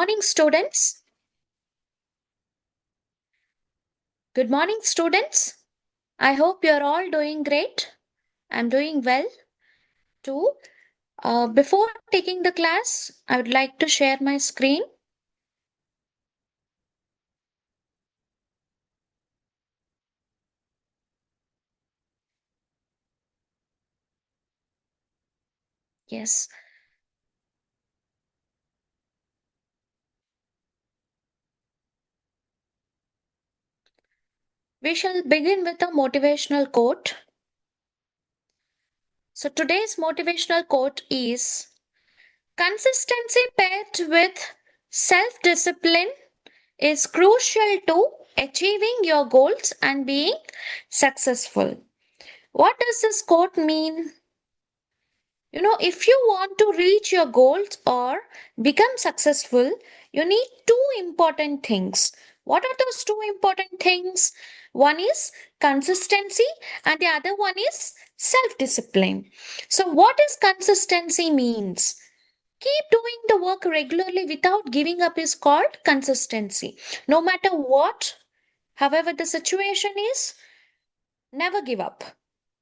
morning, students. Good morning, students. I hope you're all doing great. I'm doing well too. Before taking the class, I would like to share my screen. Yes. We shall begin with a motivational quote. So today's motivational quote is: consistency paired with self-discipline is crucial to achieving your goals and being successful. What does this quote mean? If you want to reach your goals or become successful, you need two important things. What are those two important things? One is consistency, and the other one is self discipline. So, what is consistency means? Keep doing the work regularly without giving up is called consistency. No matter what, however, the situation is, never give up.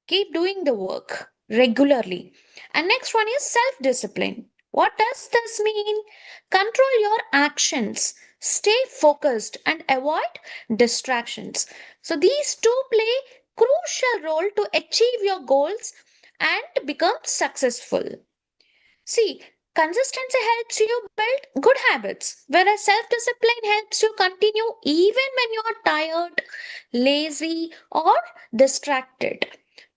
Keep doing the work regularly. And next one is self discipline. What does this mean? Control your actions, stay focused, and avoid distractions. So these two play crucial role to achieve your goals and become successful. See, consistency helps you build good habits, whereas self discipline helps you continue even when you are tired, lazy, or distracted.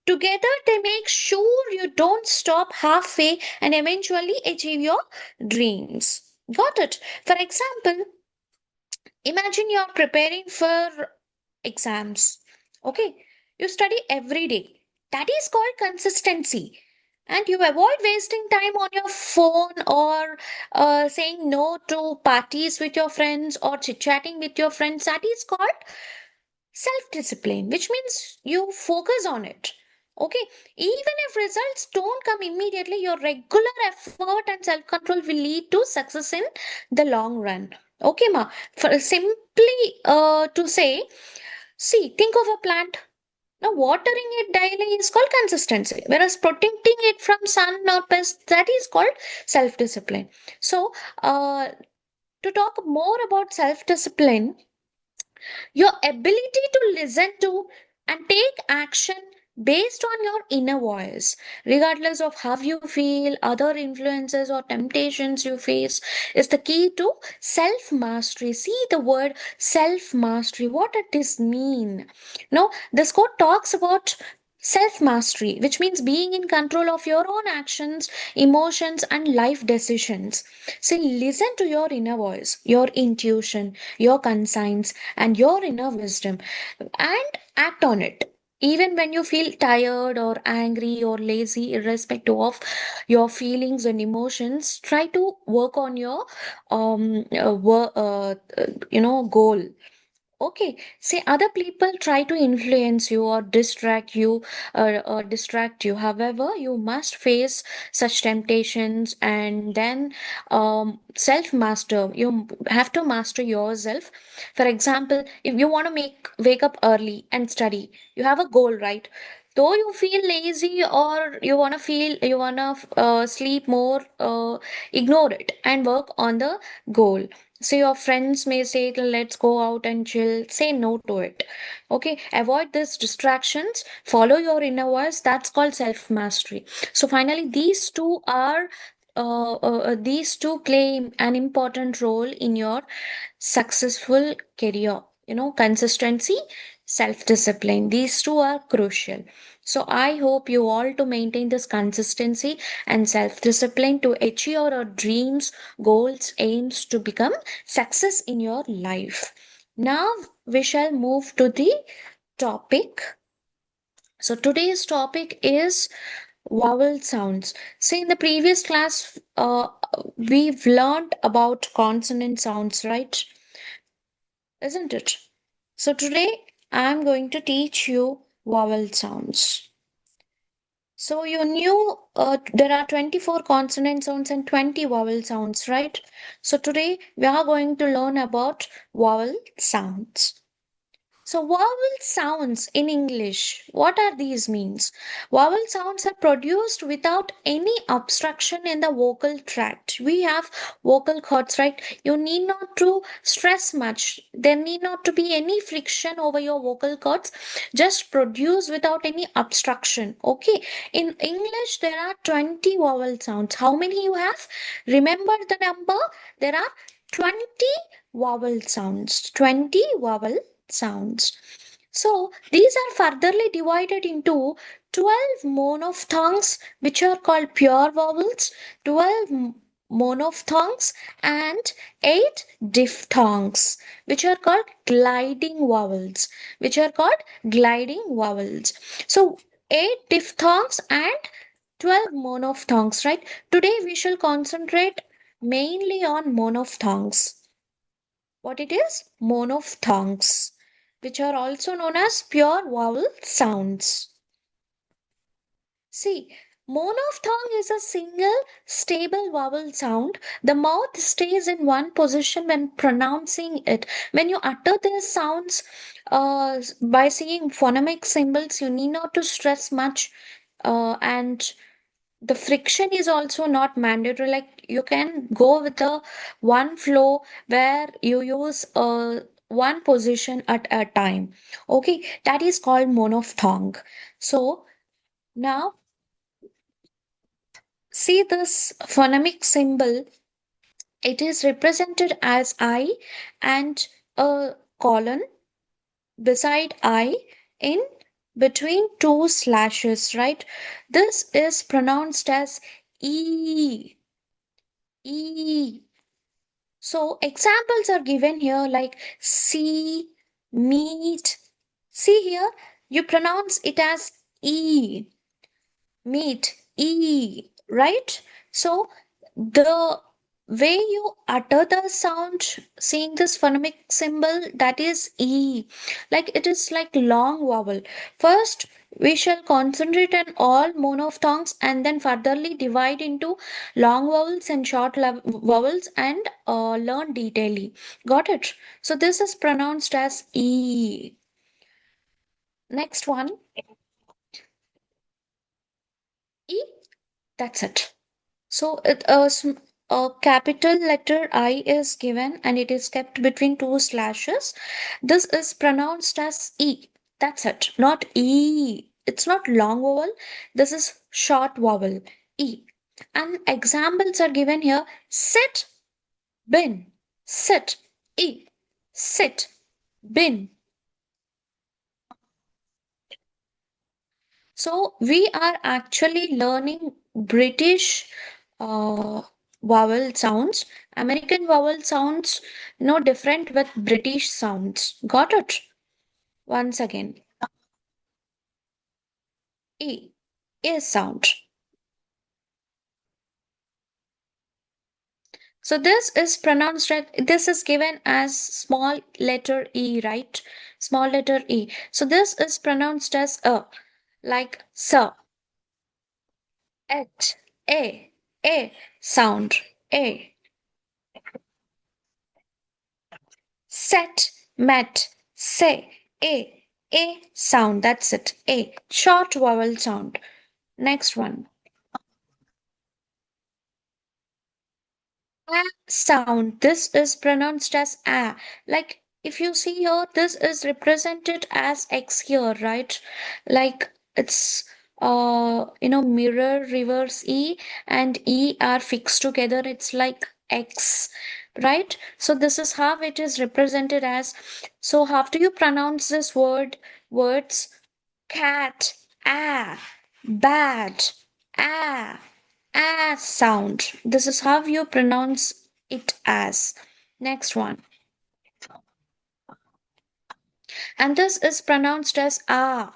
Together, they make sure you don't stop halfway and eventually achieve your dreams. Got it? For example, imagine you're preparing for exams. Okay, you study every day. That is called consistency. And you avoid wasting time on your phone or saying no to parties with your friends or chit chatting with your friends. That is called self discipline, which means you focus on it. Okay, even if results don't come immediately, your regular effort and self control will lead to success in the long run. Okay, ma. For simply to say, see, think of a plant. Now, watering it daily is called consistency, whereas protecting it from sun or pests, that is called self discipline. So, to talk more about self discipline, your ability to listen to and take action based on your inner voice, regardless of how you feel, other influences or temptations you face, is the key to self mastery. See the word self mastery, what does this mean? No, this quote talks about self mastery, which means being in control of your own actions, emotions, and life decisions. See, listen to your inner voice, your intuition, your conscience, and your inner wisdom, and act on it. Even when you feel tired or angry or lazy, irrespective of your feelings and emotions, try to work on your goal. Okay, say other people try to influence you or distract you. However, you must face such temptations and then self master. You have to master yourself. For example, if you want to wake up early and study, you have a goal, right? Though you feel lazy or you wanna sleep more, ignore it and work on the goal. So your friends may say, let's go out and chill. Say no to it. Okay. Avoid these distractions. Follow your inner voice. That's called self mastery. So finally, these two play an important role in your successful career. Consistency, self discipline. These two are crucial. So I hope you all to maintain this consistency and self discipline to achieve your dreams, goals, aims to become success in your life. Now we shall move to the topic. So today's topic is vowel sounds. See, in the previous class, we've learned about consonant sounds, right? Isn't it? So today I'm going to teach you vowel sounds. So you knew there are 24 consonant sounds and 20 vowel sounds, right? So today we are going to learn about vowel sounds. So vowel sounds in English, what are these means? Vowel sounds are produced without any obstruction in the vocal tract. We have vocal cords, right? You need not to stress much. There need not to be any friction over your vocal cords. Just produce without any obstruction. Okay. In English, there are 20 vowel sounds. How many you have? Remember the number? There are 20 vowel sounds. 20 vowel sounds. So these are furtherly divided into 12 monophthongs, which are called pure vowels, 12 monophthongs, and 8 diphthongs, which are called gliding vowels, which are called gliding vowels. So 8 diphthongs and 12 monophthongs, right? Today we shall concentrate mainly on monophthongs. What it is? Monophthongs, which are also known as pure vowel sounds. See, monophthong is a single stable vowel sound. The mouth stays in one position when pronouncing it. When you utter these sounds by seeing phonemic symbols, you need not to stress much, and the friction is also not mandatory. Like you can go with a one flow where you use one position at a time. Okay, that is called monophthong. So now see this phonemic symbol, it is represented as I and a colon beside I in between two slashes, right? This is pronounced as E. E. So examples are given here like see, meet. See here, you pronounce it as E, meet, E, right? So the way you utter the sound, seeing this phonemic symbol, that is E. Like it is like long vowel. First, we shall concentrate on all monophthongs and then furtherly divide into long vowels and short vowels and learn detailedly. Got it? So this is pronounced as E. Next one, E. That's it. So a capital letter I is given and it is kept between two slashes. This is pronounced as E. That's it, not E. It's not long vowel. This is short vowel, E. And examples are given here. Sit, bin, sit, E. Sit, bin. So we are actually learning British vowel sounds. American vowel sounds no different with British sounds. Got it? Once again, E, A sound. So this is pronounced this is given as small letter E, right? Small letter E. So this is pronounced as a, like sir, et, a sound, a. Set, met, say, a sound. That's it. A short vowel sound. Next one. A sound. This is pronounced as a. Like if you see here, this is represented as X here, right? Like it's mirror reverse E and E are fixed together. It's like X, right? So this is how it is represented as. So how do you pronounce this words? Cat, ah, bad, ah, sound. This is how you pronounce it as. Next one. And this is pronounced as ah.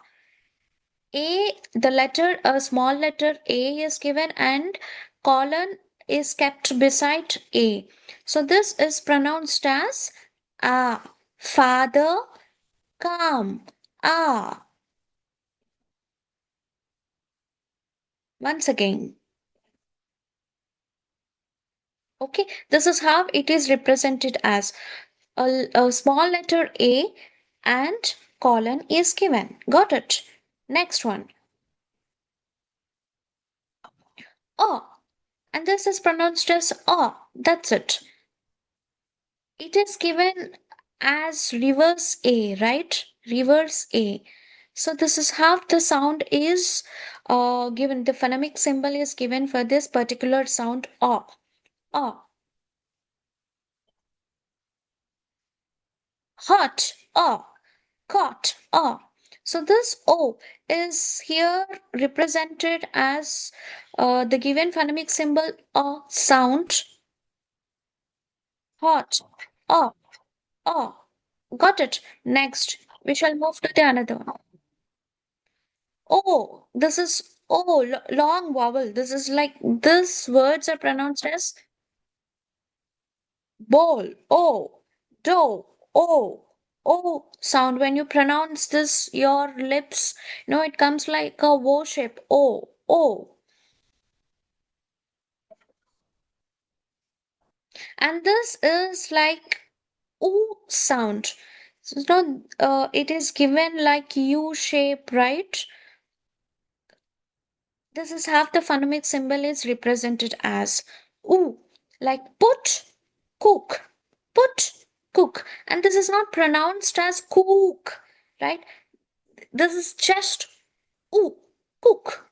The letter, a small letter A is given and colon is kept beside A. So this is pronounced as ah. Father, come, ah. Once again. Okay, this is how it is represented as a small letter A and colon is given. Got it? Next one. O. And this is pronounced as O. That's it. It is given as reverse A, right? Reverse A. So this is how the sound is given. The phonemic symbol is given for this particular sound O. O. Hot. O. Caught. O. So this O is here represented as the given phonemic symbol O sound. Hot. O. O. Got it. Next, we shall move to the another one. Oh, this is long vowel. This is like this words are pronounced as bowl. Oh, do. Oh sound. When you pronounce this, your lips, it comes like a O shape. Oh. And this is like oo sound. So, it is given like U shape, right? This is how the phonemic symbol is represented as oo, like put, cook, put, cook. And this is not pronounced as cook, right? This is just oo, cook.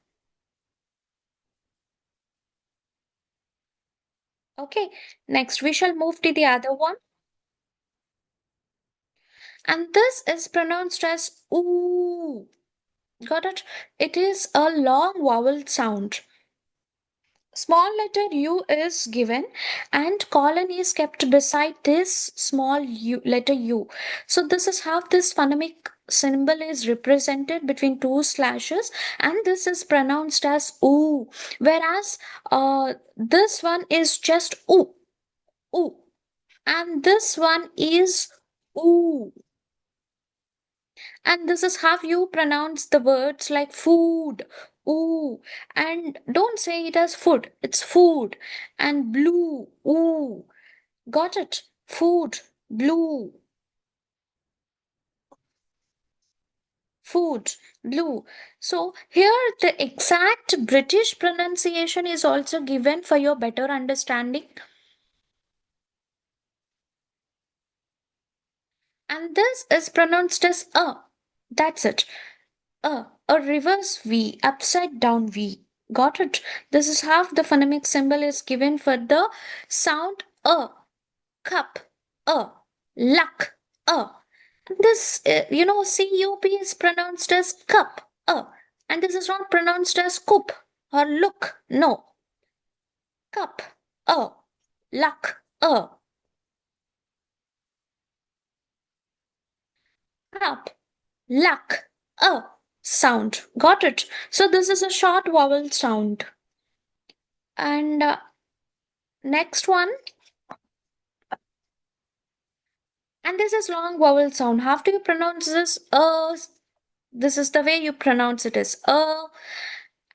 Okay, next we shall move to the other one. And this is pronounced as ooh. Got it? It is a long vowel sound. Small letter u is given and colon is kept beside this small letter u. So this is how this phonemic symbol is represented between two slashes, and this is pronounced as oo, whereas this one is just oo, and this one is oo. And this is how you pronounce the words like food, ooh, and don't say it as food, it's food, and blue, ooh. Got it? Food, blue, food, blue. So here the exact British pronunciation is also given for your better understanding. And this is pronounced as a. That's it. A reverse V, upside down V. Got it? This is how the phonemic symbol is given for the sound a, cup, a, luck, a. This, CUP is pronounced as cup, a, and this is not pronounced as coop or look. No, cup, a, luck, a, cup, luck, a sound. Got it? So this is a short vowel sound. And next one, and this is long vowel sound. How do you pronounce this? This is the way you pronounce it is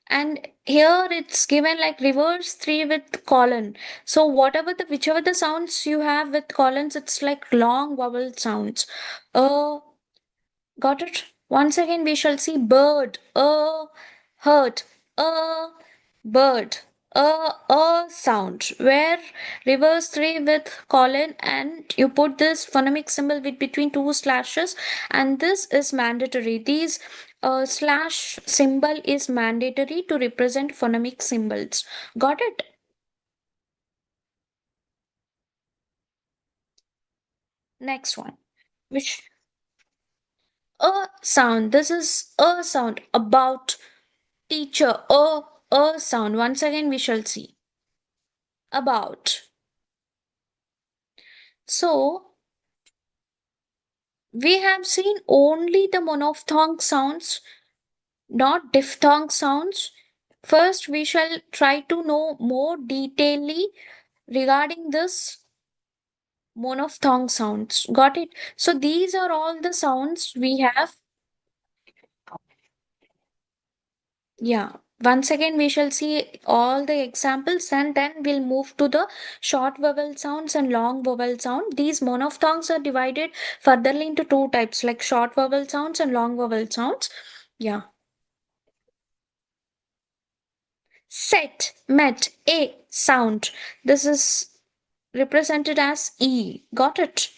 and here it's given like reverse three with colon. So whichever the sounds you have with colons, it's like long vowel sounds. Got it? Once again, we shall see bird, hurt, bird, sound. Where reverse three with colon, and you put this phonemic symbol with between two slashes, and this is mandatory. These slash symbol is mandatory to represent phonemic symbols. Got it? Next one, which a sound. This is a sound about teacher, sound. Once again, we shall see. About. So, we have seen only the monophthong sounds, not diphthong sounds. First, we shall try to know more detailedly regarding this monophthong sounds. Got it? So, these are all the sounds we have. Yeah. Once again, we shall see all the examples and then we'll move to the short vowel sounds and long vowel sound. These monophthongs are divided furtherly into two types like short vowel sounds and long vowel sounds. Yeah. Set, met, a sound. This is represented as E. Got it?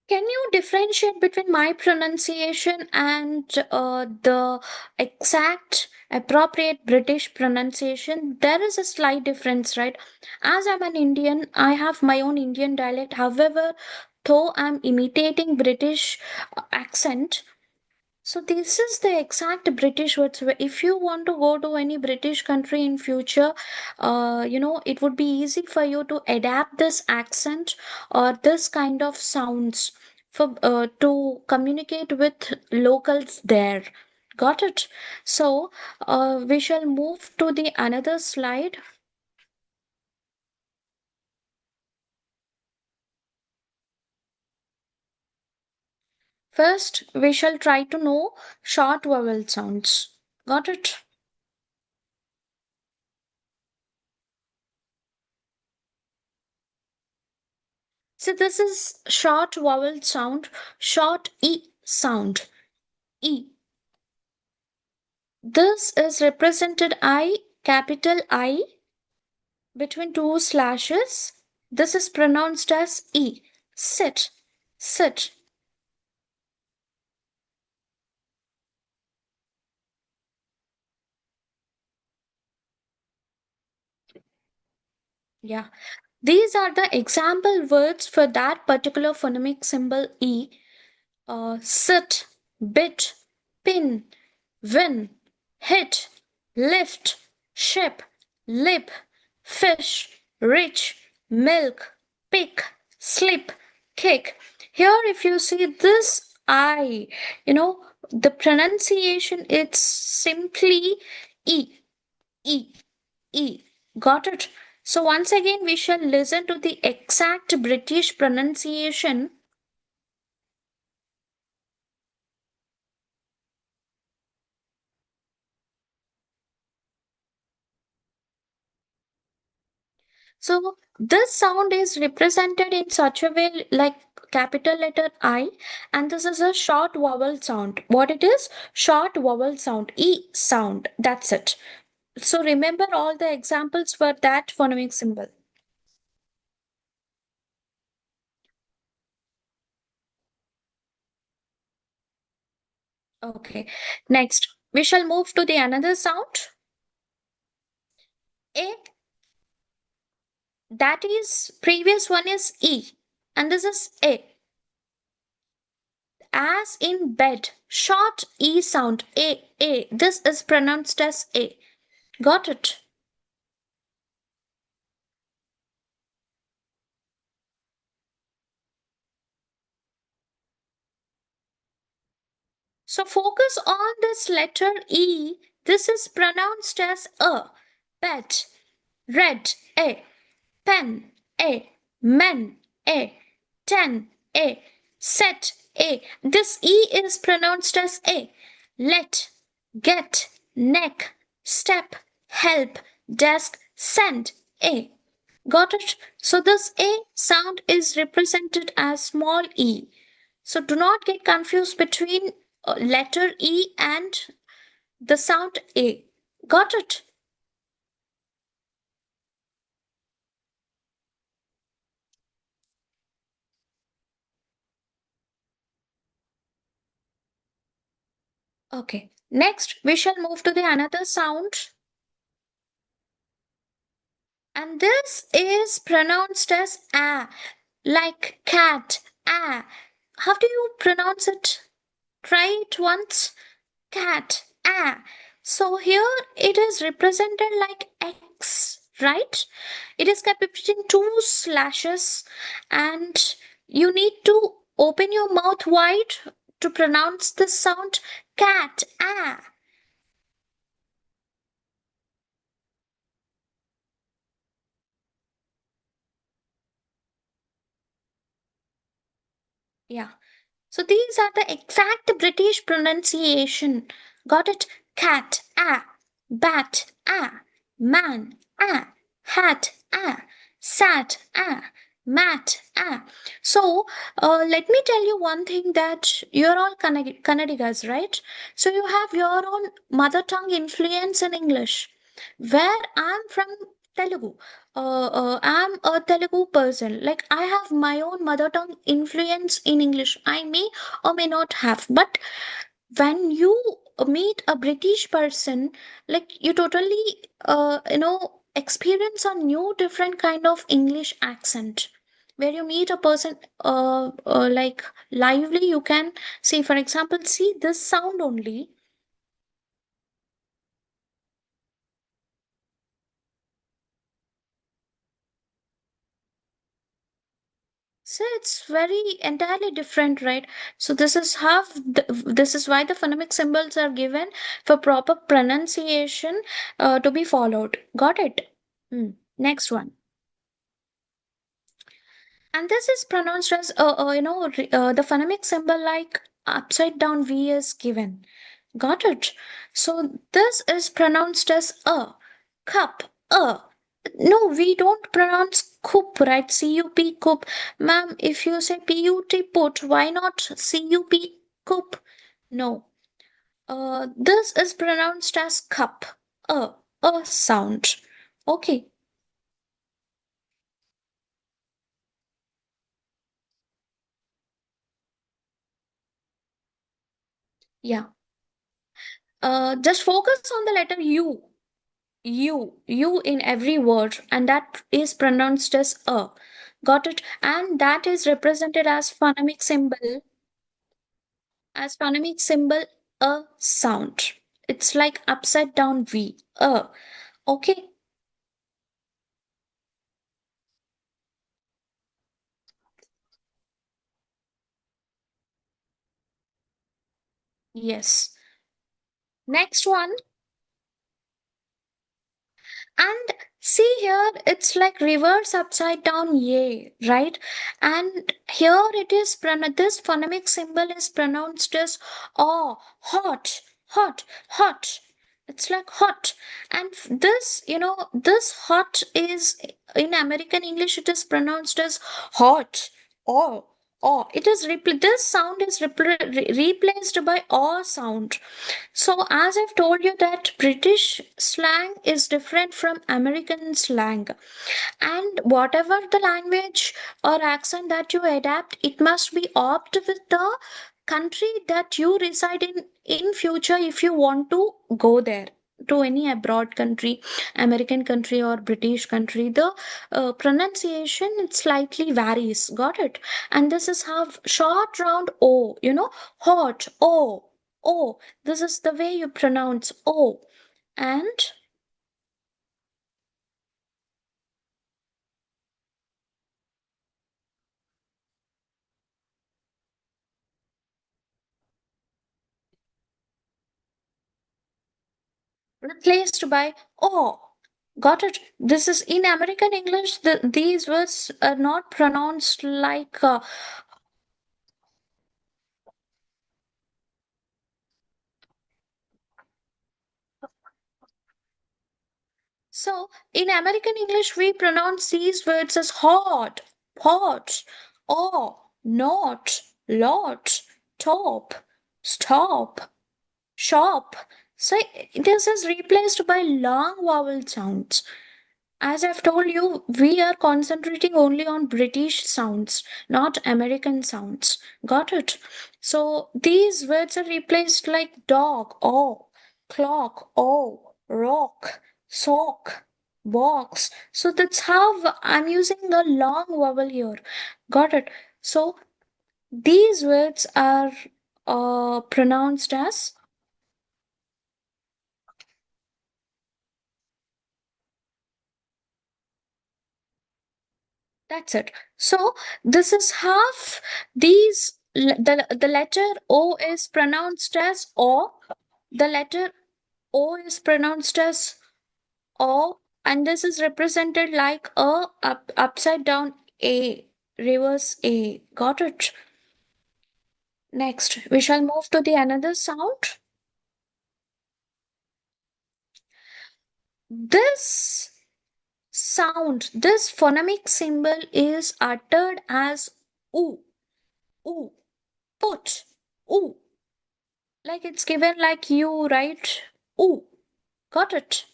Can you differentiate between my pronunciation and the exact appropriate British pronunciation? There is a slight difference, right? As I'm an Indian, I have my own Indian dialect. However, though I'm imitating British accent, so this is the exact British words. If you want to go to any British country in future, it would be easy for you to adapt this accent or this kind of sounds for to communicate with locals there. Got it? So we shall move to the another slide. First, we shall try to know short vowel sounds. Got it? So this is short vowel sound, short E sound. E. This is represented I, capital I, between two slashes. This is pronounced as E. Sit, sit. Yeah. These are the example words for that particular phonemic symbol E. Sit, bit, pin, win, hit, lift, ship, lip, fish, rich, milk, pick, slip, kick. Here, if you see this I, the pronunciation, it's simply E, E, E. Got it? So, once again, we shall listen to the exact British pronunciation. So this sound is represented in such a way like capital letter I, and this is a short vowel sound. What it is? Short vowel sound, E sound. That's it. So remember all the examples for that phonemic symbol. Okay. Next, we shall move to the another sound. A, that is previous one is E, and this is A. As in bed, short E sound, A. This is pronounced as A. Got it? So focus on this letter E. This is pronounced as a. Pet, red, a. Pen, a. Men, a. Ten, a. Set, a. This E is pronounced as a. Let, get, neck, step, help, desk, send, a. Got it? So this A sound is represented as small e. So do not get confused between letter E and the sound A. Got it? Okay. Next, we shall move to the another sound. And this is pronounced as a, like cat, a. How do you pronounce it? Try it once. Cat. Ah. So here it is represented like X, right? It is kept between two slashes, and you need to open your mouth wide to pronounce this sound. Cat. Ah. Yeah. So these are the exact British pronunciation. Got it? Cat, ah, bat, ah, man, ah, hat, ah, sat, ah, mat, ah. So let me tell you one thing, that you're all Kannadigas, right? So you have your own mother tongue influence in English. Where I'm from, Telugu. I'm a Telugu person. Like, I have my own mother tongue influence in English. I may or may not have, but when you meet a British person, like you totally, experience a new different kind of English accent. Where you meet a person, like lively, you can see, for example, see this sound only. So it's very entirely different, right? So this is why the phonemic symbols are given for proper pronunciation to be followed. Got it? Next one. And this is pronounced as the phonemic symbol like upside down V is given. Got it? So this is pronounced as a cup. A. No, we don't pronounce cup, right? C-U-P, cup. Ma'am, if you say P-U-T, put, why not C-U-P, cup? No. This is pronounced as cup. A sound. Okay, yeah. Just focus on the letter U. You in every word, and that is pronounced as a. Got it? And that is represented as phonemic symbol a sound. It's like upside down V. A. Okay? Yes. Next one. And see here, it's like reverse upside down yay, right? And here it is, this phonemic symbol is pronounced as oh, hot, hot, hot. It's like hot. And this, this hot is in American English, it is pronounced as hot. Oh, oh. This sound is replaced by oh sound. So, as I've told you, that British slang is different from American slang, and whatever the language or accent that you adapt, it must be opt with the country that you reside in future if you want to go there to any abroad country, American country or British country. The pronunciation, it slightly varies. Got it? And this is how short round o, hot o. This is the way you pronounce o. And replaced by oh. Got it? This is in American English, these words are not pronounced like. So in American English, we pronounce these words as hot, hot, oh, not, lot, top, stop, shop. So this is replaced by long vowel sounds. As I've told you, we are concentrating only on British sounds, not American sounds. Got it? So these words are replaced like dog, oh, clock, oh, rock, sock, box. So that's how I'm using the long vowel here. Got it? So these words are pronounced as. That's it. So this is half the letter O is pronounced as O. The letter O is pronounced as O, and this is represented like a upside down A, reverse A. Got it? Next, we shall move to the another sound. This this phonemic symbol is uttered as oo, oo, put, oo. Like it's given like you, right? Ooh, got it.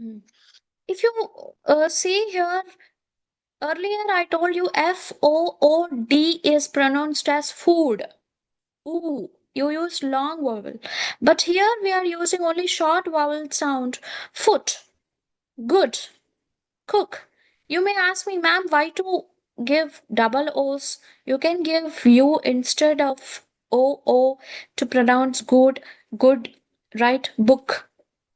Mm. If you see here, earlier I told you FOOD is pronounced as food. Ooh, you used long vowel. But here we are using only short vowel sound. Foot, good, cook. You may ask me, ma'am, why to give double O's? You can give U instead of OO to pronounce good, good, right? Book.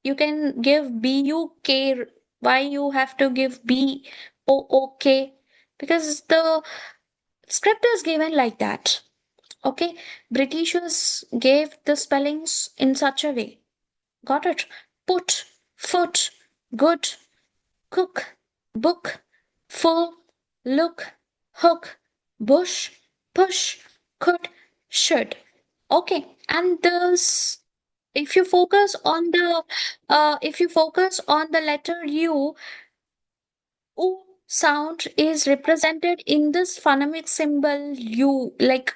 You can give BUK. Why you have to give BOOK? Because the script is given like that. Okay, Britishers gave the spellings in such a way. Got it? Put, foot, good, cook, book, full, look, hook, bush, push, could, should. Okay, and this if you focus on the letter U sound is represented in this phonemic symbol U, like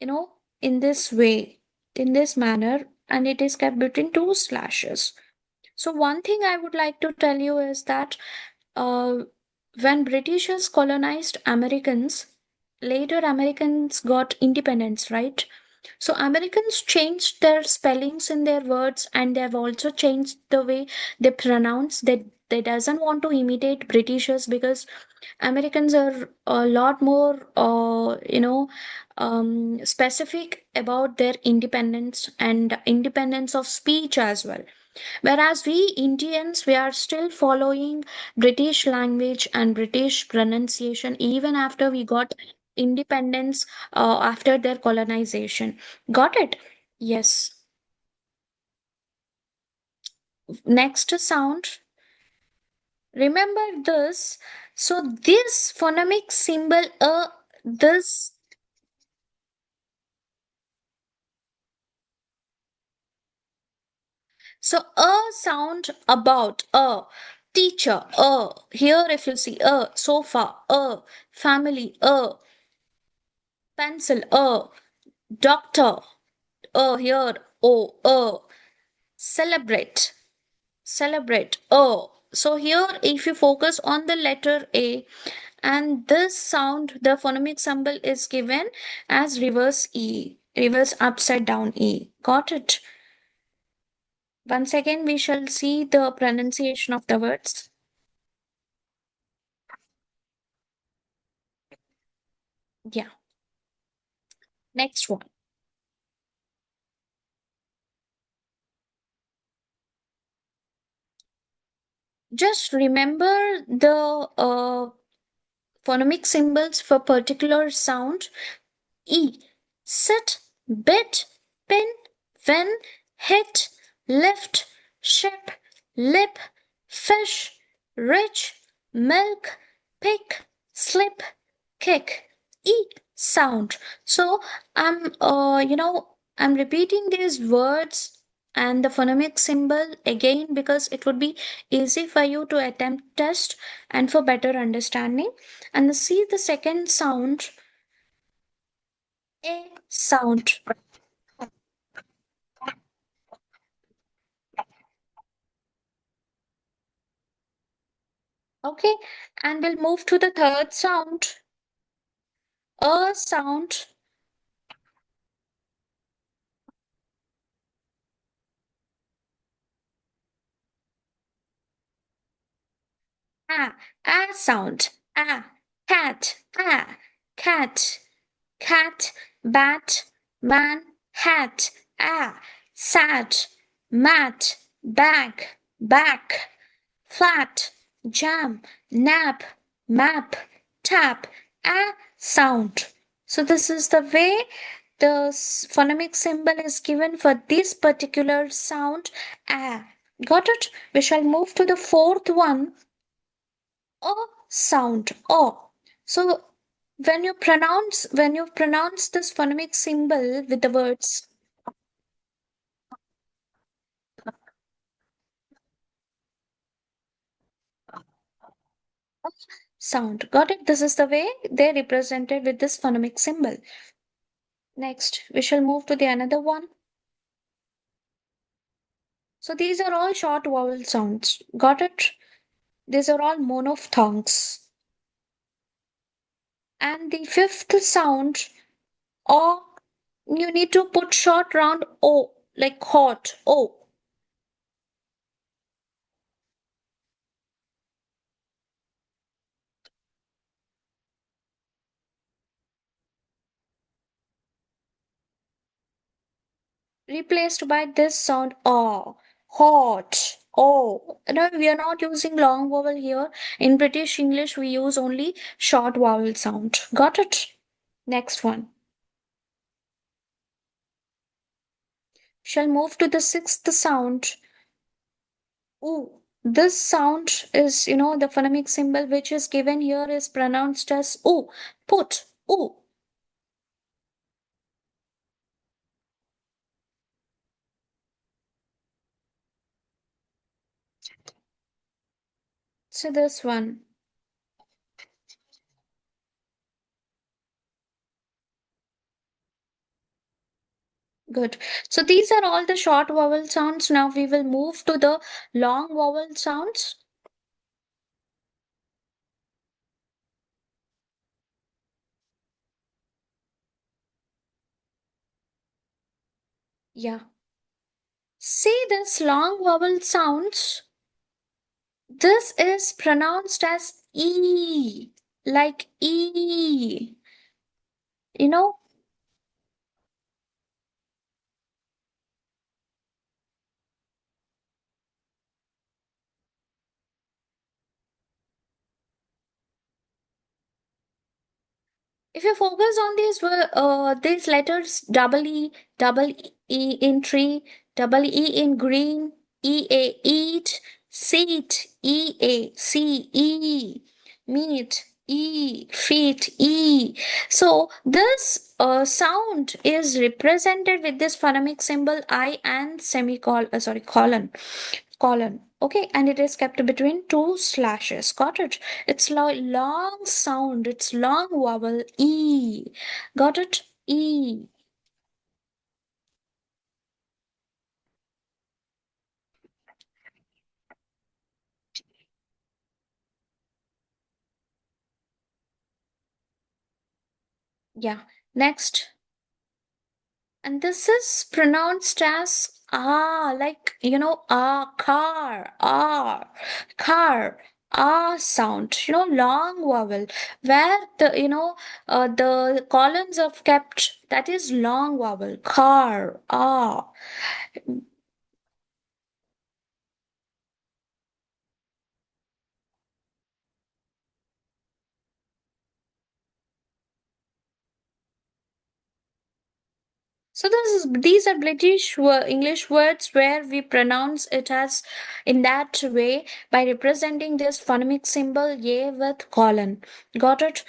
you know, in this way, in this manner, and it is kept between two slashes. So one thing I would like to tell you is that uh, when Britishers colonized Americans, later Americans got independence, right? So Americans changed their spellings in their words, and they have also changed the way they pronounce. They doesn't want to imitate Britishers because Americans are a lot more, specific about their independence and independence of speech as well. Whereas we Indians, we are still following British language and British pronunciation even after we got independence after their colonization. Got it? Yes. Next sound. Remember this. So this phonemic symbol this so a sound about a teacher here if you see a sofa a family a pencil doctor here celebrate celebrate so here if you focus on the letter A and this sound the phonemic symbol is given as reverse E, reverse upside down E. Got it? Once again we shall see the pronunciation of the words. Yeah. Next one. Just remember the phonemic symbols for particular sound. E. Sit, bit, pin, win, hit, lift, ship, lip, fish, rich, milk, pick, slip, kick. E sound. So I'm repeating these words and the phonemic symbol again because it would be easy for you to attempt test and for better understanding. And see the second sound, a sound. Okay, and we'll move to the third sound, a sound. Ah, ah sound. Ah, cat. Ah, cat. Cat, bat, man, hat. Ah, sat, mat, bag, back, flat, jam, nap, map, tap, a sound. So this is the way the phonemic symbol is given for this particular sound a. Got it? We shall move to the fourth one, o sound. O. So when you pronounce this phonemic symbol with the words sound. Got it? This is the way they represented with this phonemic symbol. Next, we shall move to the another one. So these are all short vowel sounds. Got it? These are all monophthongs. And the fifth sound, o, you need to put short round o, like hot, o. Replaced by this sound o, hot, o. No, we are not using long vowel here. In British English, we use only short vowel sound. Got it? Next one. Shall move to the sixth sound. Ooh, this sound is, the phonemic symbol which is given here is pronounced as ooh, put, ooh. So this one, good. So these are all the short vowel sounds. Now we will move to the long vowel sounds. Yeah. See this long vowel sounds. This is pronounced as E, like E. You know, if you focus on these letters double E in tree, double E in green, E A eat, seat, E A C E, meat, E feet E. So this sound is represented with this phonemic symbol I and semicolon, sorry, colon. Okay, and it is kept between two slashes. Got it? It's long sound. It's long vowel E. Got it? E. Yeah. Next. And this is pronounced as ah, like ah, car sound. Long vowel where the colons are kept. That is long vowel. Car, ah. So these are English words where we pronounce it as in that way by representing this phonemic symbol A with colon. Got it?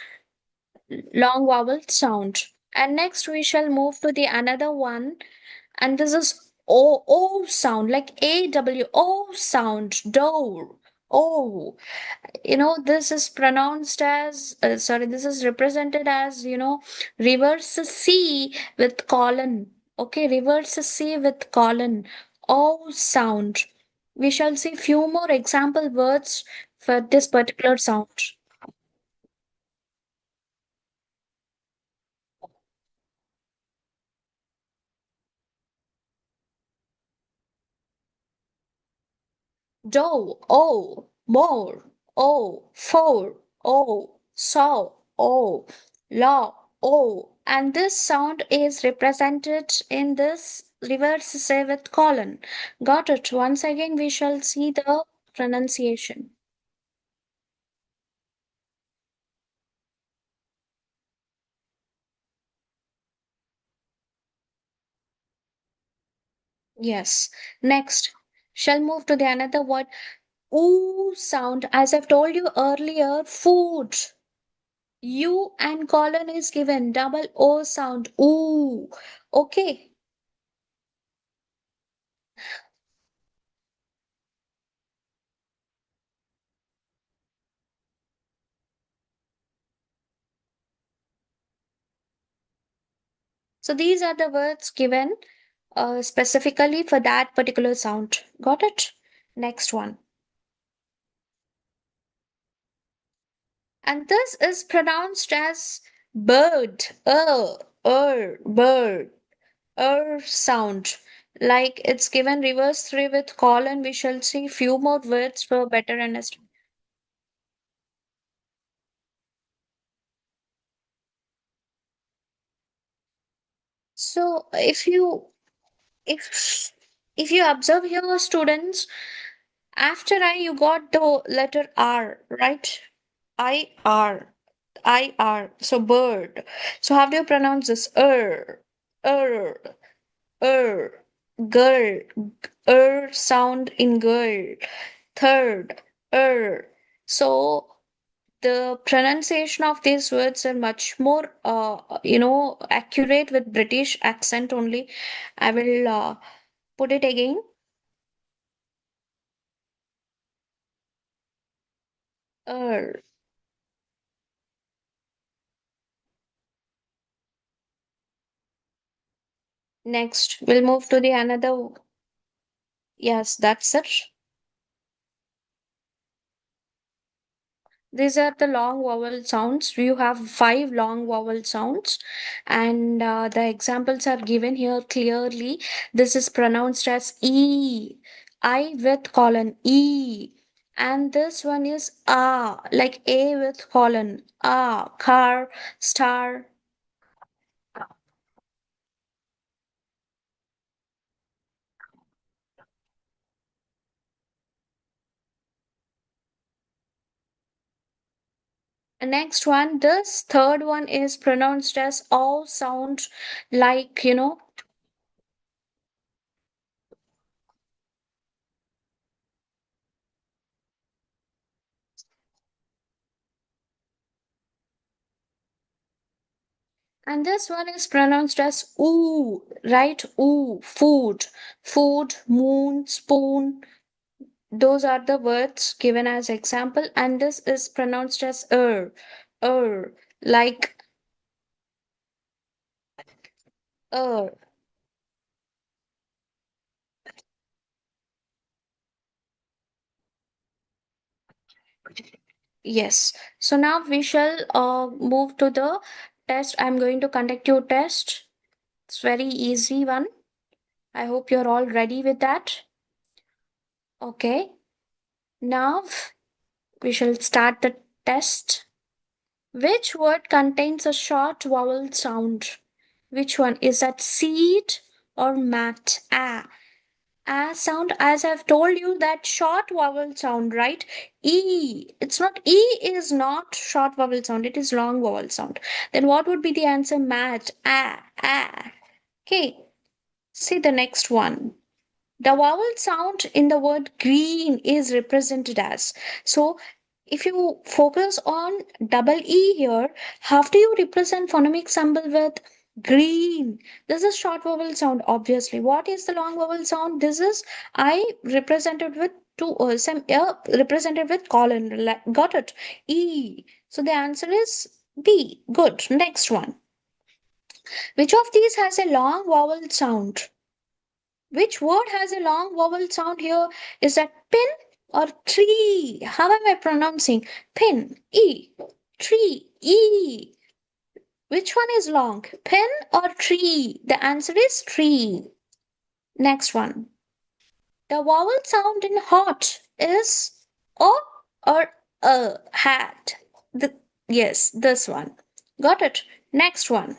Long vowel sound. And next we shall move to the another one, and this is O sound, like AWO sound, door. Oh, this is pronounced as sorry, this is represented as reverse C with colon. Okay, reverse C with colon. O sound. We shall see few more example words for this particular sound. Dough, oh, more. O, for, O, saw, O, law, O. And this sound is represented in this reverse say with colon. Got it? Once again, we shall see the pronunciation. Yes. Next, shall move to the another word. Oo sound. As I've told you earlier, food. U and colon is given. Double O sound. Ooh. Okay. So these are the words given specifically for that particular sound. Got it? Next one. And this is pronounced as bird. Bird. Sound. Like it's given reverse three with colon. We shall see few more words for better understanding. So if if you observe here, students, after I you got the letter R, right? I-R. I-R. So bird. So how do you pronounce this? Er, girl, sound in girl. Third, So the pronunciation of these words are much more, accurate with British accent only. I will put it again. Er. Next, we'll move to the another. Yes, that's it. These are the long vowel sounds. You have five long vowel sounds, and the examples are given here clearly. This is pronounced as E, I with colon E, and this one is A, like A with colon A, car, star. Next one, this third one is pronounced as all sound, like and this one is pronounced as ooh, right? Ooh, food, moon, spoon. Those are the words given as example, and this is pronounced as er, like er. Yes. So now we shall move to the test. I'm going to conduct your test. It's very easy one. I hope you're all ready with that. Okay. Now we shall start the test. Which word contains a short vowel sound? Which one? Is that seed or mat? Sound, as I've told you, that short vowel sound, right? E. It's not E is not short vowel sound, it is long vowel sound. Then what would be the answer? Mat. Okay, see the next one. The vowel sound in the word green is represented as. So, if you focus on double E here, how do you represent phonemic symbol with green? This is short vowel sound, obviously. What is the long vowel sound? This is I represented with two some represented with colon. Got it? E. So the answer is B. Good. Next one. Which of these has a long vowel sound? Which word has a long vowel sound here? Is that pin or tree? How am I pronouncing? Pin, E, tree, E. Which one is long? Pin or tree? The answer is tree. Next one. The vowel sound in hot is O or a hat. Yes, this one. Got it. Next one.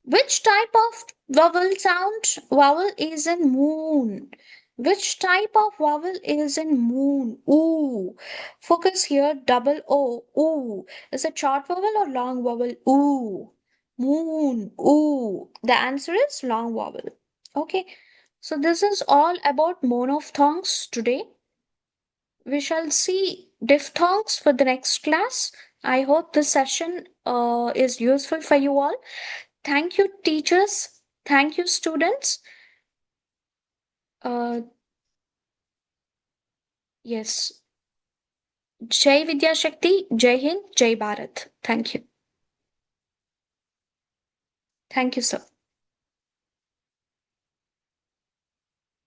Which type of vowel is in moon? Which type of vowel is in moon? Ooh. Focus here. Double O. Ooh. Is it short vowel or long vowel? Ooh. Moon. Ooh. The answer is long vowel. Okay. So this is all about monophthongs today. We shall see diphthongs for the next class. I hope this session is useful for you all. Thank you, teachers. Thank you, students. Uh, yes. Jai Vidya Shakti, Jai Hind, Jai Bharat. Thank you. Thank you, sir.